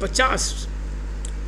50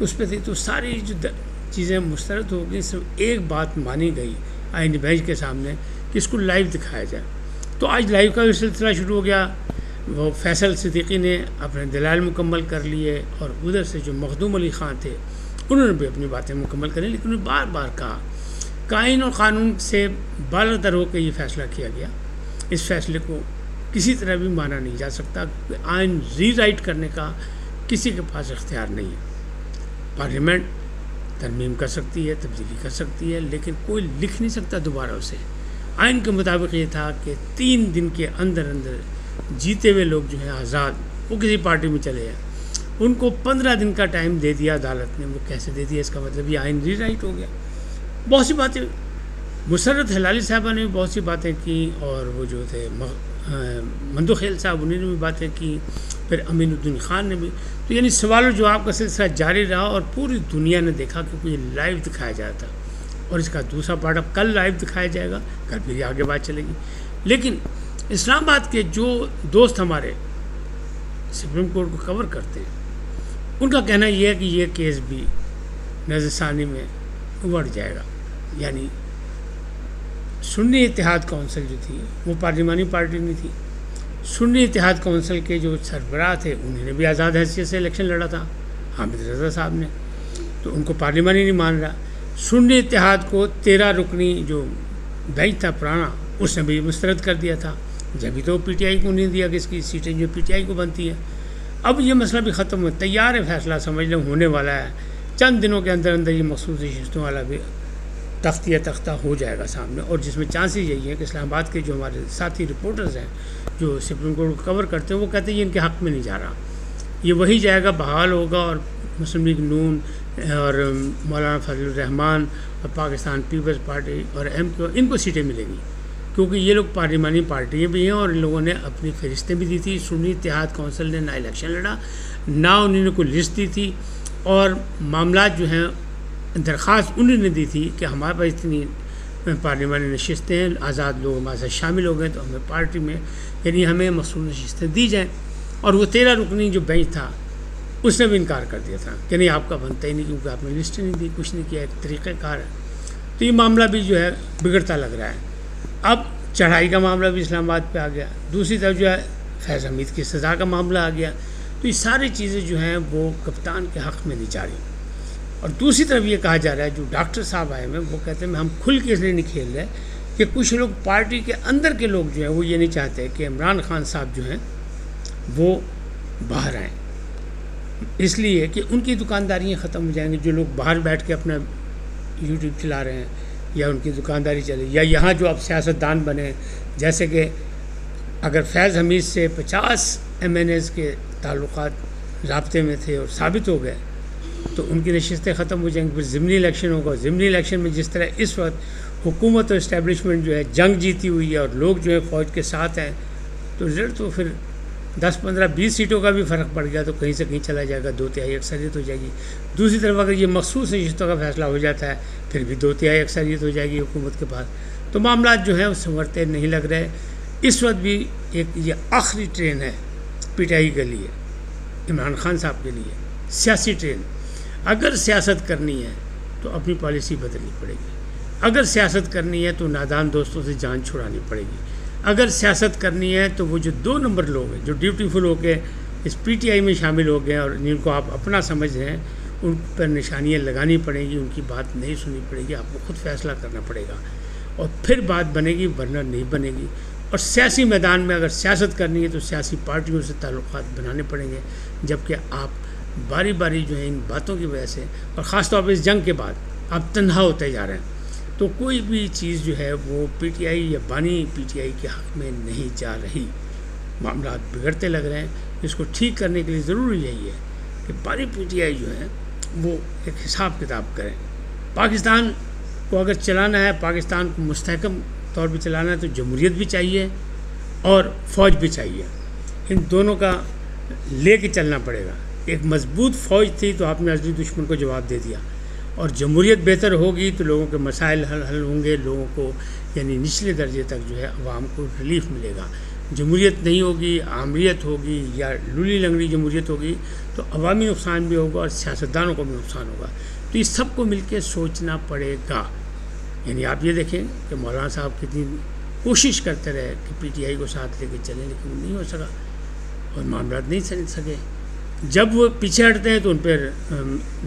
تو اس پہ تھی، تو ساری جو چیزیں مسترد ہو گئی، صرف ایک بات مانی گئی آئین بینچ کے سامنے کہ اس کو لائیو دکھایا جائے. تو آج لائیو کا بھی سلسلہ شروع ہو گیا. وہ فیصل صدیقی نے اپنے دلائل مکمل کر لیے، اور ادھر سے جو مخدوم علی خان تھے انہوں نے بھی اپنی باتیں مکمل کریں، لیکن انہوں نے بار بار کہا کہ آئین اور قانون سے بالاتر ہو کے یہ فیصلہ کیا گیا. اس فیصلے کو کسی طرح بھی مانا نہیں جا سکتا، کیونکہ آئین ری رائٹ کرنے کا کسی کے پاس اختیار نہیں ہے. پارلیمنٹ ترمیم کر سکتی ہے، تبدیلی کر سکتی ہے، لیکن کوئی لکھ نہیں سکتا دوبارہ اسے. آئین کے مطابق یہ تھا کہ 3 دن کے اندر اندر جیتے ہوئے لوگ جو ہیں آزاد، وہ کسی پارٹی میں چلے جائیں. ان کو 15 دن کا ٹائم دے دیا عدالت نے. وہ کیسے دے دیا؟ اس کا مطلب یہ آئین ری رائٹ ہو گیا. بہت سی باتیں مسرت ہلالی صاحبہ نے بھی بہت سی باتیں کی، اور وہ جو تھے مندو خیل صاحب انہوں نے بھی باتیں کی، پھر امین الدین خان نے بھی. تو یعنی سوال و جواب کا سلسلہ جاری رہا، اور پوری دنیا نے دیکھا کہ یہ لائیو دکھایا جاتا تھا. اور اس کا دوسرا پارٹ اب کل لائیو دکھایا جائے گا، کل پھر آگے بات چلے گی. لیکن اسلام آباد کے جو دوست ہمارے سپریم کورٹ کو کور کرتے ہیں، ان کا کہنا یہ ہے کہ یہ کیس بھی نظر ثانی میں ابھر جائے گا. یعنی سنی اتحاد کونسل جو تھی وہ پارلیمانی پارٹی نہیں تھی. سنی اتحاد کونسل کے جو سربراہ تھے انہوں نے بھی آزاد حیثیت سے الیکشن لڑا تھا، حامد رضا صاحب نے، تو ان کو پارلیمانی نہیں مان رہا. سنی اتحاد کو 13 رکنی جو بینچ تھا پرانا، اس نے بھی مسترد کر دیا تھا. جبھی تو پی ٹی آئی کو نہیں دیا کہ اس کی سیٹیں جو پی ٹی آئی کو بنتی ہیں. اب یہ مسئلہ بھی ختم ہو تیار ہے، فیصلہ سمجھ لیں ہونے والا ہے. چند دنوں کے اندر اندر یہ مخصوص نشستوں والا بھی تختہ ہو جائے گا سامنے. اور جس میں چانسز یہی ہے کہ اسلام آباد کے جو ہمارے ساتھی رپورٹرز ہیں جو سپریم کورٹ کو کور کرتے ہیں، وہ کہتے ہیں یہ ان کے حق میں نہیں جا رہا، یہ وہی جائے گا، بحال ہوگا، اور مسلم لیگ نون اور مولانا فضل الرحمان اور پاکستان پیپلز پارٹی اور ایم کیو ان کو سیٹیں ملیں گی، کیونکہ یہ لوگ پارلیمانی پارٹیاں بھی ہیں، اور ان لوگوں نے اپنی فہرستیں بھی دی تھی. سنی اتحاد کونسل نے نہ الیکشن لڑا، نہ انہوں نے کوئی لسٹ دی تھی، اور معاملات جو ہیں درخواست انہوں نے دی تھی کہ ہمارے پاس اتنی پارلیمانی نشستیں ہیں، آزاد لوگ ہمارے ساتھ شامل ہو گئے، تو ہمیں پارٹی میں یعنی ہمیں مخصوص نشستیں دی جائیں. اور وہ 13 رکنی جو بینچ تھا اس نے بھی انکار کر دیا تھا کہ نہیں آپ کا بنتا ہی نہیں، کیونکہ آپ نے لسٹ نہیں دی، کچھ نہیں کیا، ایک طریقہ کار ہے. تو یہ معاملہ بھی جو ہے بگڑتا لگ رہا ہے. اب چڑھائی کا معاملہ بھی اسلام آباد پہ آ گیا، دوسری طرف جو ہے فیض حمید کی سزا کا معاملہ آ گیا. تو یہ ساری چیزیں جو ہیں وہ کپتان کے حق میں نہیں جا رہی. اور دوسری طرف یہ کہا جا رہا ہے، جو ڈاکٹر صاحب آئے ہیں وہ کہتے ہیں ہم کھل کے اس لیے نہیں کھیل رہے کہ کچھ لوگ پارٹی کے اندر کے لوگ جو ہیں وہ یہ نہیں چاہتے کہ عمران خان صاحب جو ہیں وہ باہر آئیں، اس لیے کہ ان کی دکانداریاں ختم ہو جائیں گی. جو لوگ باہر بیٹھ کے اپنا یوٹیوب چلا رہے ہیں یا ان کی دکانداری چلے، یا یہاں جو اب سیاستدان بنے، جیسے کہ اگر فیض حمید سے 50 MNAs کے تعلقات رابطے میں تھے اور ثابت ہو گئے تو ان کی نشستیں ختم ہو جائیں گی. پھر ضمنی الیکشن ہوگا. ضمنی الیکشن میں جس طرح اس وقت حکومت اور اسٹیبلشمنٹ جو ہے جنگ جیتی ہوئی ہے اور لوگ جو ہے فوج کے ساتھ ہیں، تو رزلٹ تو پھر 10 15 20 سیٹوں کا بھی فرق پڑ گیا تو کہیں سے کہیں چلا جائے گا، 2/3 اکثریت ہو جائے گی. دوسری طرف اگر یہ مخصوص نشستوں کا فیصلہ ہو جاتا ہے پھر بھی 2/3 اکثریت ہو جائے گی حکومت کے پاس. تو معاملات جو ہیں وہ سنورتے نہیں لگ رہے. اس وقت بھی ایک یہ آخری ٹرین ہے پی ٹی آئی کے لیے، عمران خان صاحب کے لیے سیاسی ٹرین. اگر سیاست کرنی ہے تو اپنی پالیسی بدلنی پڑے گی. اگر سیاست کرنی ہے تو نادان دوستوں سے جان چھڑانی پڑے گی. اگر سیاست کرنی ہے تو وہ جو 2 نمبر لوگ ہیں جو ڈیوٹیفل ہو کے اس پی ٹی آئی میں شامل ہو گئے اور جن کو آپ اپنا سمجھ رہے ہیں، ان پر نشانیاں لگانی پڑیں گی، ان کی بات نہیں سننی پڑے گی، آپ کو خود فیصلہ کرنا پڑے گا اور پھر بات بنے گی، ورنہ نہیں بنے گی. اور سیاسی میدان میں اگر سیاست کرنی ہے تو سیاسی پارٹیوں سے تعلقات بنانے پڑیں گے، جبکہ آپ باری باری جو ہے ان باتوں کی وجہ سے اور خاص طور پہ اس جنگ کے بعد آپ تنہا ہوتے جا رہے ہیں. تو کوئی بھی چیز جو ہے وہ پی ٹی آئی یا بانی پی ٹی آئی کے حق میں نہیں جا رہی. معاملات بگڑتے لگ رہے ہیں. اس کو ٹھیک کرنے کے لیے ضروری یہی ہے کہ بانی پی ٹی آئی جو ہے وہ ایک حساب کتاب کریں. پاکستان کو اگر چلانا ہے، پاکستان کو مستحکم طور پہ چلانا ہے تو جمہوریت بھی چاہیے اور فوج بھی چاہیے. ان دونوں کا لے کے چلنا پڑے گا. ایک مضبوط فوج تھی تو آپ نے ازلی دشمن کو جواب دے دیا، اور جمہوریت بہتر ہوگی تو لوگوں کے مسائل حل ہوں گے، لوگوں کو یعنی نچلے درجے تک جو ہے عوام کو ریلیف ملے گا. جمہوریت نہیں ہوگی، آمریت ہوگی یا لولی لنگڑی جمہوریت ہوگی تو عوامی نقصان بھی ہوگا اور سیاستدانوں کو بھی نقصان ہوگا. تو اس سب کو مل کے سوچنا پڑے گا. یعنی آپ یہ دیکھیں کہ مولانا صاحب کتنی کوشش کرتے رہے کہ پی ٹی آئی کو ساتھ لے کے چلیں، لیکن وہ نہیں ہو سکا اور معاملات نہیں چل سکے. جب وہ پیچھے ہٹتے ہیں تو ان پر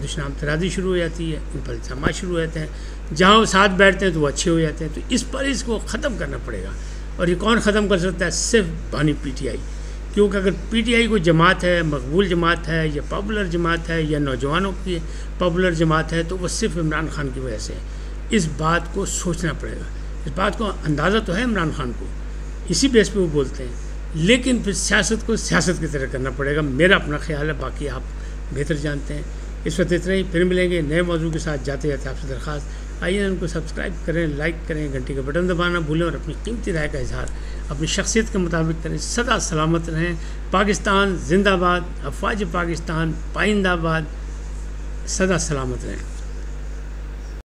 دشنام ترازی شروع ہو جاتی ہے، ان پر الزامات شروع ہو جاتے ہیں. جہاں وہ ساتھ بیٹھتے ہیں تو وہ اچھے ہو جاتے ہیں. تو اس پر اس کو ختم کرنا پڑے گا. اور یہ کون ختم کر سکتا ہے؟ صرف بانی پی ٹی آئی. کیونکہ اگر پی ٹی آئی کو جماعت ہے، مقبول جماعت ہے یا پاپولر جماعت ہے یا نوجوانوں کی پاپولر جماعت ہے تو وہ صرف عمران خان کی وجہ سے. اس بات کو سوچنا پڑے گا. اس بات کو اندازہ تو ہے عمران خان کو، اسی بیس پہ وہ بولتے ہیں، لیکن پھر سیاست کو سیاست کی طرح کرنا پڑے گا. میرا اپنا خیال ہے، باقی آپ بہتر جانتے ہیں. اس وقت اتنا ہی، پھر ملیں گے نئے موضوع کے ساتھ. جاتے جاتے آپ سے درخواست، آئیے ان کو سبسکرائب کریں، لائک کریں، گھنٹی کا بٹن دبانا بھولیں اور اپنی قیمتی رائے کا اظہار اپنی شخصیت کے مطابق کریں. سدا سلامت رہیں. پاکستان زندہ باد. افواج پاکستان پائندہ باد. سدا سلامت رہیں.